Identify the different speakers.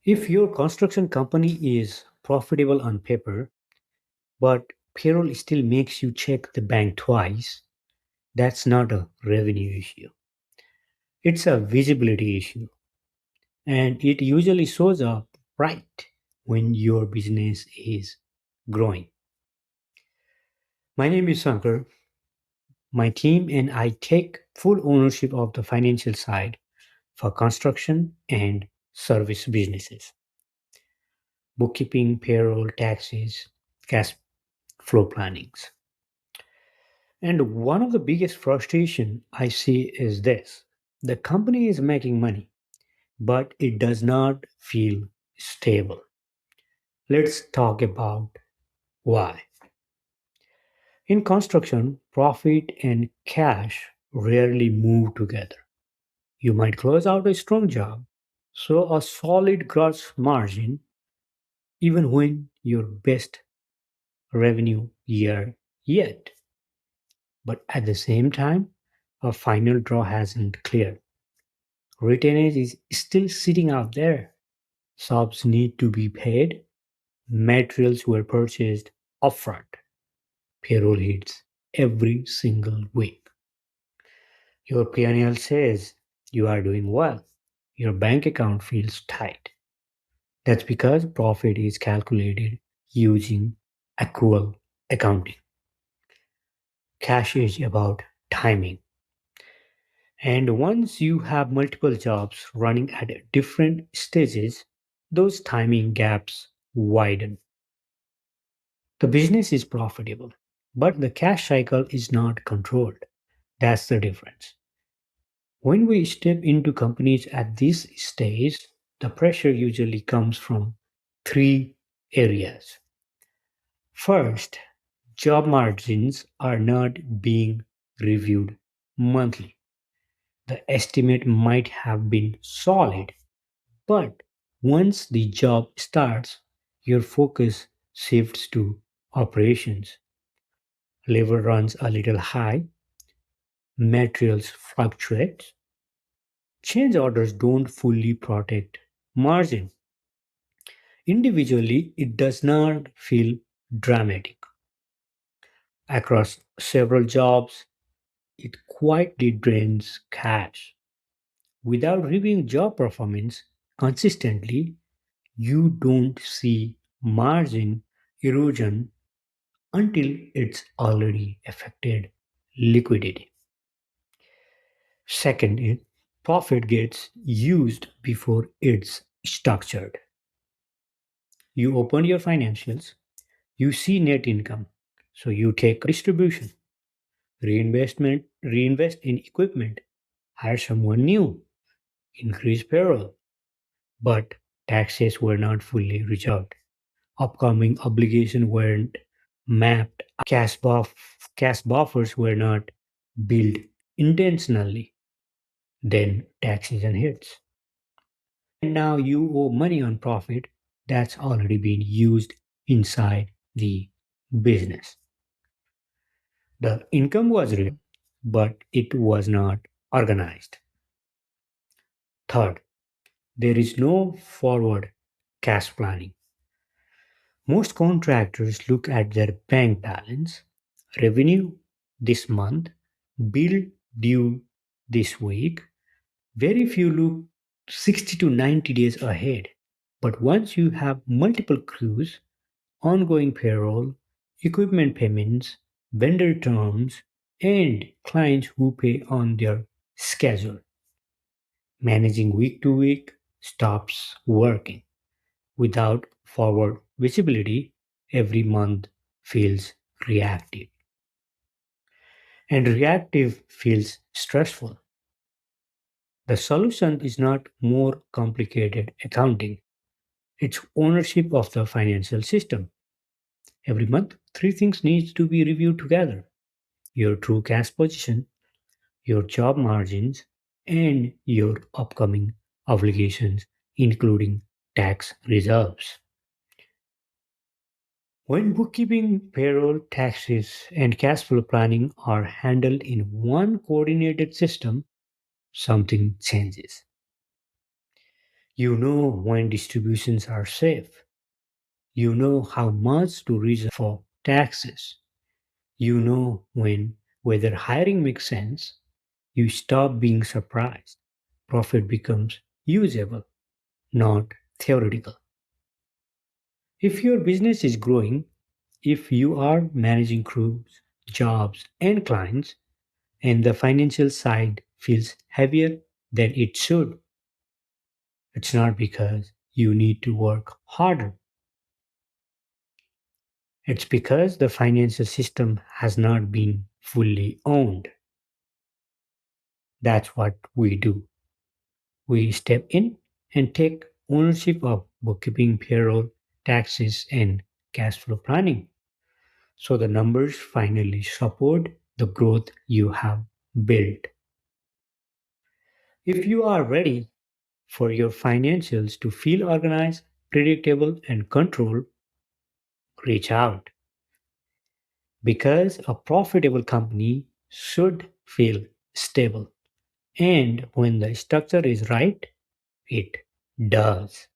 Speaker 1: If your construction company is profitable on paper, but payroll still makes you check the bank twice, that's not a revenue issue. It's a visibility issue. And it usually shows up right when your business is growing. My name is Sankar. My team and I take full ownership of the financial side for construction and service businesses, bookkeeping, payroll, taxes, cash flow plannings. And one of the biggest frustration I see is this. The company is making money, but it does not feel stable. Let's talk about why. In construction, profit and cash rarely move together. You might close out a strong job, so a solid gross margin, even when your best revenue year yet. But at the same time, a final draw hasn't cleared. Retainage is still sitting out there. Subs need to be paid. Materials were purchased upfront. Payroll hits every single week. Your P&L says you are doing well. Your bank account feels tight. That's because profit is calculated using accrual accounting. Cash is about timing. And once you have multiple jobs running at different stages, those timing gaps widen. The business is profitable, but the cash cycle is not controlled. That's the difference. When we step into companies at this stage, the pressure usually comes from three areas. First, job margins are not being reviewed monthly. The estimate might have been solid, but once the job starts, your focus shifts to operations. Labor runs a little high, materials fluctuate, change orders don't fully protect margin. Individually, it does not feel dramatic. Across several jobs, it quietly drains cash. Without reviewing job performance consistently, you don't see margin erosion until it's already affected liquidity. Second, profit gets used before it's structured. You open your financials, you see net income, so you take distribution, reinvest in equipment, hire someone new, increase payroll. But taxes were not fully resolved. Upcoming obligations weren't mapped. Cash buffers were not built intentionally. Then tax season hits. And now you owe money on profit that's already been used inside the business. The income was real, but it was not organized. Third, there is no forward cash planning. Most contractors look at their bank balance, revenue this month, bill due this week. Very few look 60 to 90 days ahead. But once you have multiple crews, ongoing payroll, equipment payments, vendor terms, and clients who pay on their schedule, managing week to week stops working. Without forward visibility, every month feels reactive. And reactive feels stressful. The solution is not more complicated accounting, it's ownership of the financial system. Every month, three things need to be reviewed together: your true cash position, your job margins, and your upcoming obligations, including tax reserves. When bookkeeping, payroll, taxes, and cash flow planning are handled in one coordinated system, something changes. You know when distributions are safe. You know how much to reserve for taxes. You know when whether hiring makes sense. You stop being surprised. Profit becomes usable, not theoretical. If your business is growing, if you are managing crews, jobs, and clients, and the financial side feels heavier than it should, it's not because you need to work harder. It's because the financial system has not been fully owned. That's what we do. We step in and take ownership of bookkeeping, payroll, taxes, and cash flow planning. So the numbers finally support the growth you have built. If you are ready for your financials to feel organized, predictable, and controlled, reach out because a profitable company should feel stable. And when the structure is right, it does.